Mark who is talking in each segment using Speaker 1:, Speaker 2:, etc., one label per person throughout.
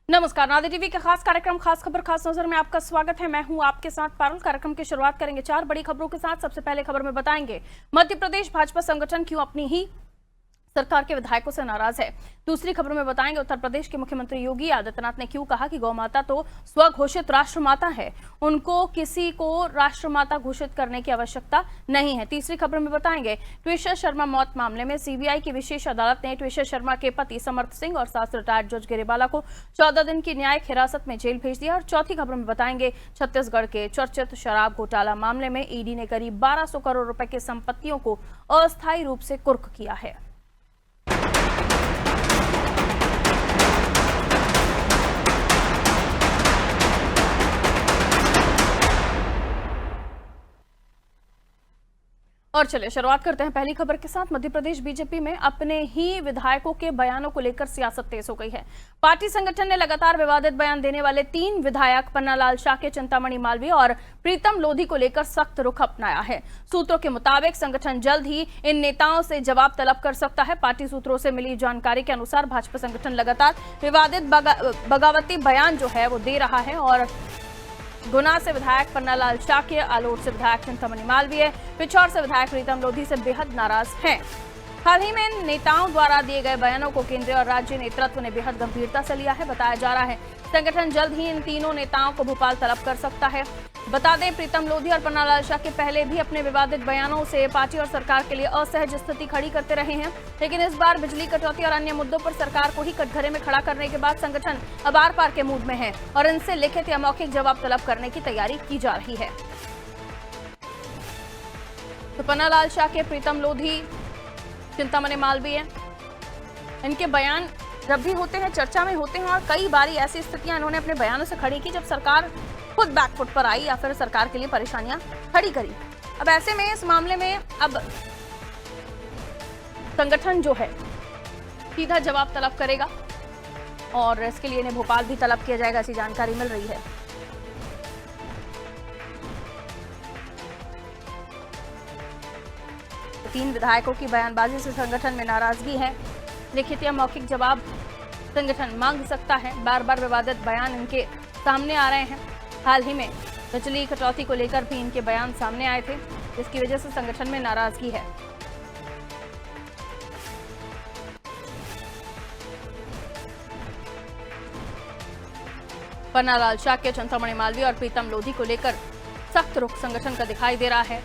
Speaker 1: नमस्कार, नादिर टीवी के खास कार्यक्रम खास खबर खास नजर में आपका स्वागत है। मैं हूं आपके साथ पारुल। कार्यक्रम की शुरुआत करेंगे 4 बड़ी खबरों के साथ। सबसे पहले खबर में बताएंगे मध्य प्रदेश भाजपा संगठन क्यों अपनी ही सरकार के विधायकों से नाराज है। दूसरी खबर में बताएंगे उत्तर प्रदेश के मुख्यमंत्री योगी आदित्यनाथ ने क्यों कहा कि गौ माता तो स्वघोषित राष्ट्र माता है, उनको किसी को राष्ट्र माता घोषित करने की आवश्यकता नहीं है। तीसरी खबर में बताएंगे ट्विशर शर्मा मौत मामले में सीबीआई की विशेष अदालत ने ट्विशर शर्मा के पति समर्थ सिंह और सास रिटायर्ड जज गिरिबाला को 14 दिन की न्यायिक हिरासत में जेल भेज दिया। और चौथी खबर में बताएंगे छत्तीसगढ़ के चर्चित शराब घोटाला मामले में ईडी ने करीब 1200 करोड़ रुपए की संपत्तियों को अस्थायी रूप से कुर्क किया है। और चलिए शुरुआत करते हैं पहली खबर के साथ। मध्य प्रदेश बीजेपी में अपने ही विधायकों के बयानों को लेकर सियासत तेज हो गई है। पार्टी संगठन ने लगातार विवादित बयान देने वाले 3 विधायक पन्नालाल शाक्य, चिंतामणि मालवीय और प्रीतम लोधी को लेकर सख्त रुख अपनाया है। सूत्रों के मुताबिक संगठन जल्द ही इन नेताओं से जवाब तलब कर सकता है। पार्टी सूत्रों से मिली जानकारी के अनुसार भाजपा संगठन लगातार विवादित बगावती बयान जो है वो दे रहा है और गुना से विधायक पन्नालाल शाक्य, आलोट से विधायक चिंतामणि मालवीय, पिछौर से विधायक प्रीतम लोधी से बेहद नाराज हैं। हाल ही में इन नेताओं द्वारा दिए गए बयानों को केंद्रीय और राज्य नेतृत्व ने बेहद गंभीरता से लिया है। बताया जा रहा है संगठन जल्द ही इन तीनों नेताओं को भोपाल तलब कर सकता है। बता दें प्रीतम लोधी और पन्नालाल शाक्य पहले भी अपने विवादित बयानों से पार्टी और सरकार के लिए असहज स्थिति खड़ी करते रहे हैं, लेकिन इस बार बिजली कटौती और अन्य मुद्दों पर सरकार को ही कटघरे में खड़ा करने के बाद संगठन अब आर पार के मूड में है और इनसे लिखित या मौखिक जवाब तलब करने की तैयारी की जा रही है। तो पन्नालाल शाक्य, प्रीतम लोधी, चिंतामणि मालवीय, इनके बयान जब भी होते हैं चर्चा में होते हैं और कई बारी ऐसी स्थितियां इन्होंने अपने बयानों से खड़ी की जब सरकार खुद बैकफुट पर आई या फिर सरकार के लिए परेशानियां खड़ी करी। अब ऐसे में इस मामले में अब संगठन जो है सीधा जवाब तलब करेगा और इसके लिए इन्हें भोपाल भी तलब किया जाएगा, ऐसी जानकारी मिल रही है। तो 3 विधायकों की बयानबाजी से संगठन में नाराजगी है। लिखित या मौखिक जवाब संगठन मांग सकता है। बार बार विवादित बयान इनके सामने आ रहे हैं। हाल ही में बिजली कटौती को लेकर भी इनके बयान सामने आए थे, जिसकी वजह से संगठन में नाराजगी है। पन्नालाल शाक्य, चिंतामणि मालवीय और प्रीतम लोधी को लेकर सख्त रुख संगठन का दिखाई दे रहा है।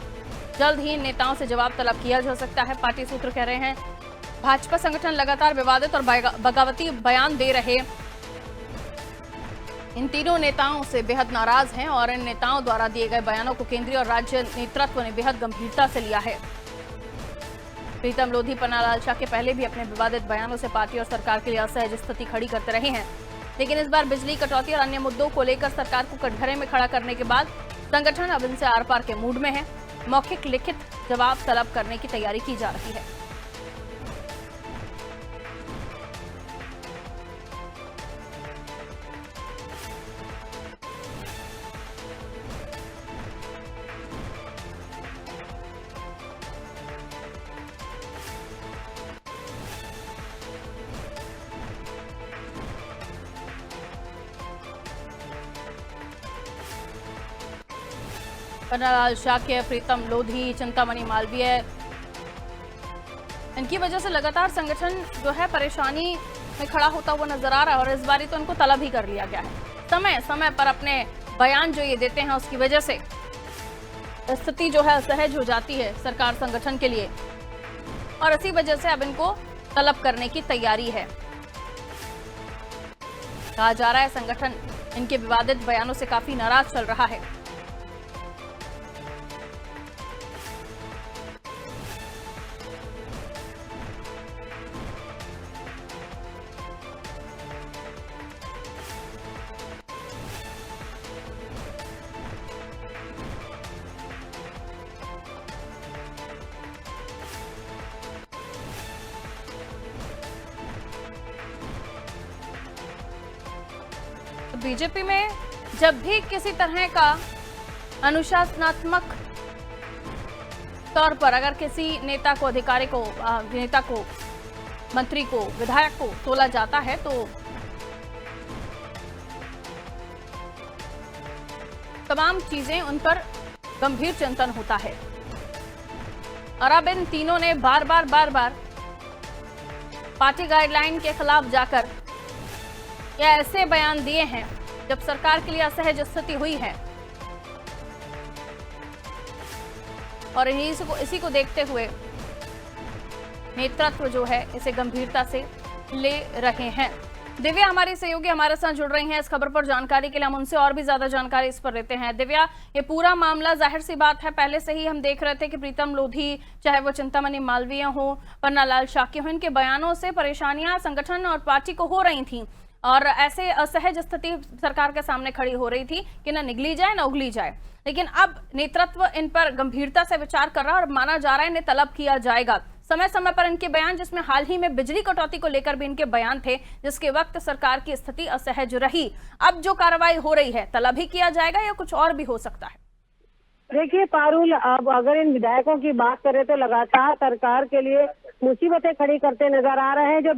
Speaker 1: जल्द ही इन नेताओं से जवाब तलब किया जा सकता है। पार्टी सूत्र कह रहे हैं भाजपा संगठन लगातार विवादित और बगावती बयान दे रहे इन तीनों नेताओं से बेहद नाराज हैं और इन नेताओं द्वारा दिए गए बयानों को केंद्रीय और राज्य नेतृत्व ने बेहद गंभीरता से लिया है। प्रीतम लोधी, पन्नालाल शाक्य पहले भी अपने विवादित बयानों से पार्टी और सरकार के लिए असहज स्थिति खड़ी करते रहे हैं, लेकिन इस बार बिजली कटौती और अन्य मुद्दों को लेकर सरकार को कटघरे में खड़ा करने के बाद संगठन अब इनसे आर पार के मूड में है। मौखिक लिखित जवाब तलब करने की तैयारी की जा रही है। पन्नालाल शाक्य, प्रीतम लोधी, चिंतामणि मालवीय, इनकी वजह से लगातार संगठन जो है परेशानी में खड़ा होता हुआ नजर आ रहा है और इस बारी तो इनको तलब ही कर लिया गया है। समय समय पर अपने बयान जो ये देते हैं उसकी वजह से स्थिति जो है असहज हो जाती है सरकार संगठन के लिए और इसी वजह से अब इनको तलब करने की तैयारी है। कहा जा रहा है संगठन इनके विवादित बयानों से काफी नाराज चल रहा है। बीजेपी में जब भी किसी तरह का अनुशासनात्मक तौर पर अगर किसी नेता को, अधिकारी को, नेता को, मंत्री को, विधायक को तोला जाता है तो तमाम चीजें उन पर गंभीर चिंतन होता है। और अब इन तीनों ने बार बार पार्टी गाइडलाइन के खिलाफ जाकर ये ऐसे बयान दिए हैं जब सरकार के लिए असहज स्थिति हुई है। और इसी को देखते हुए नेतृत्व जो है इसे गंभीरता से ले रहे हैं। दिव्या हमारी सहयोगी हमारे साथ जुड़ रही हैं इस खबर पर जानकारी के लिए। हम उनसे और भी ज्यादा जानकारी इस पर लेते हैं। दिव्या, ये पूरा मामला जाहिर सी बात है, पहले से ही हम देख रहे थे कि प्रीतम लोधी, चाहे वो चिंतामणि मालवीय हो, पन्नालाल शाक्य हो, इनके बयानों से परेशानियां संगठन और पार्टी को हो रही थी और ऐसे असहज स्थिति सरकार के सामने खड़ी हो रही थी कि न निगली जाए न उगली जाए। लेकिन अब नेतृत्व इन पर गंभीरता से विचार कर रहा है और माना जा रहा है इन्हें तलब किया जाएगा। समय समय पर इनके बयान, जिसमें हाल ही में बिजली कटौती को लेकर भी इनके बयान थे, जिसके वक्त सरकार की स्थिति असहज रही, अब जो कार्रवाई हो रही है तलब ही किया जाएगा या कुछ और भी हो सकता है?
Speaker 2: देखिए पारुल, अब अगर इन विधायकों की बात करें तो लगातार सरकार के लिए मुसीबतें खड़ी करते नजर आ रहे हैं। जो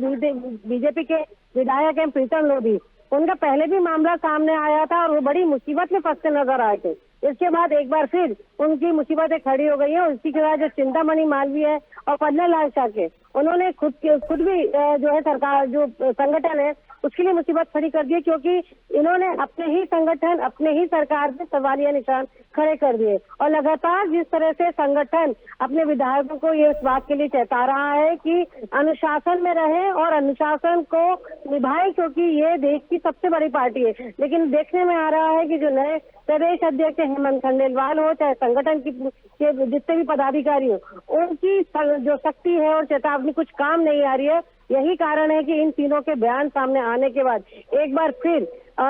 Speaker 2: बीजेपी के विधायक हैं प्रीतम लोधी, उनका पहले भी मामला सामने आया था और वो बड़ी मुसीबत में फंसते नजर आए थे। इसके बाद एक बार फिर उनकी मुसीबतें खड़ी हो गई हैं। उसी के बाद जो चिंतामणि मालवीय है और पन्नालाल शाक्य, उन्होंने खुद भी जो है सरकार जो संगठन है उसके लिए मुसीबत खड़ी कर दी, क्योंकि इन्होंने अपने ही संगठन, अपने ही सरकार पे सवालिया निशान खड़े कर दिए। और लगातार जिस तरह से संगठन अपने विधायकों को ये इस बात के लिए चेता रहा है कि अनुशासन में रहे और अनुशासन को निभाए, क्योंकि ये देश की सबसे बड़ी पार्टी है। लेकिन देखने में आ रहा है कि जो नए प्रदेश अध्यक्ष हेमंत खंडेलवाल हो, चाहे संगठन के जितने भी पदाधिकारी हो, उनकी जो शक्ति है और चेतावनी कुछ काम नहीं आ रही है। यही कारण है कि इन तीनों के बयान सामने आने के बाद एक बार फिर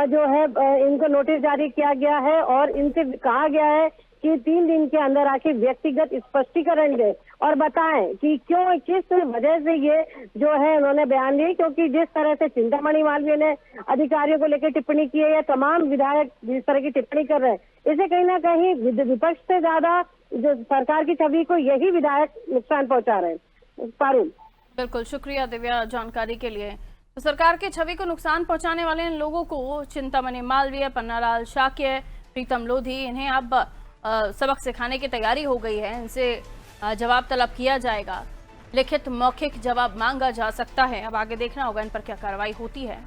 Speaker 2: जो है इनको नोटिस जारी किया गया है और इनसे कहा गया है कि 3 दिन के अंदर आखिर व्यक्तिगत स्पष्टीकरण दें और बताएं कि क्यों, किस वजह से ये जो है उन्होंने बयान दिए। क्योंकि जिस तरह से चिंतामणि मालवीय ने अधिकारियों को लेकर टिप्पणी की है या तमाम विधायक जिस तरह की टिप्पणी कर रहे हैं, इसे कहीं ना कहीं विपक्ष से ज्यादा जो सरकार की छवि को यही विधायक नुकसान पहुंचा रहे हैं। पारुल,
Speaker 1: बिल्कुल, शुक्रिया दिव्या जानकारी के लिए। तो सरकार की छवि को नुकसान पहुंचाने वाले इन लोगों को, चिंतामणि मालवीय, पन्नालाल शाक्य, प्रीतम लोधी, इन्हें अब सबक सिखाने की तैयारी हो गई है। इनसे जवाब तलब किया जाएगा, लिखित मौखिक जवाब मांगा जा सकता है। अब आगे देखना होगा इन पर क्या कार्रवाई होती है।